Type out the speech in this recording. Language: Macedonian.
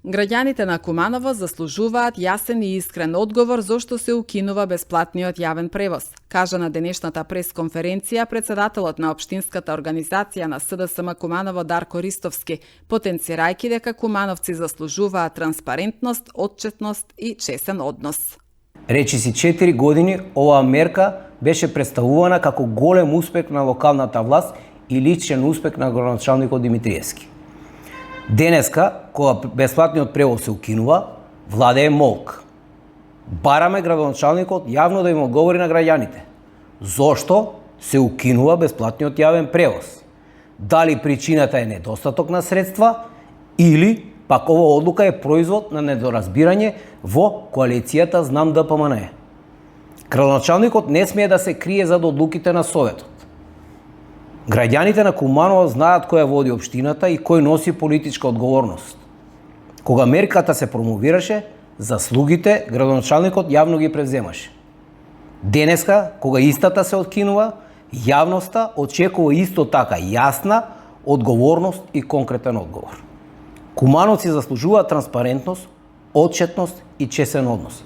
Граѓаните на Куманово заслужуваат јасен и искрен одговор зошто се укинува бесплатниот јавен превоз, кажа на денешната пресконференција председателот на општинската организација на СДСМ Куманово Дарко Ристовски, потенцирајќи дека кумановци заслужуваат транспарентност, отчетност и чесен однос. Речиси 4 години оваа мерка беше представувана како голем успех на локалната власт и личен успех на градоначалникот Димитриевски. Денеска, кога бесплатниот превоз се укинува, владее молк. Бараме градоначалникот јавно да им одговори на граѓаните. Зошто се укинува бесплатниот јавен превоз? Дали причината е недостаток на средства или пак ова одлука е производ на недоразбирање во коалицијата Знам ДПМН. Градоначалникот не смее да се крие зад одлуките на Советот. Граѓаните на Куманово знаат кој ја води општината и кој носи политичка одговорност. Кога мерката се промовираше, заслугите градоначалникот јавно ги превземаше. Денеска, кога истата се откинува, јавноста очекува исто така јасна одговорност и конкретен одговор. Кумановци заслужуваат транспарентност, отчетност и чесен однос.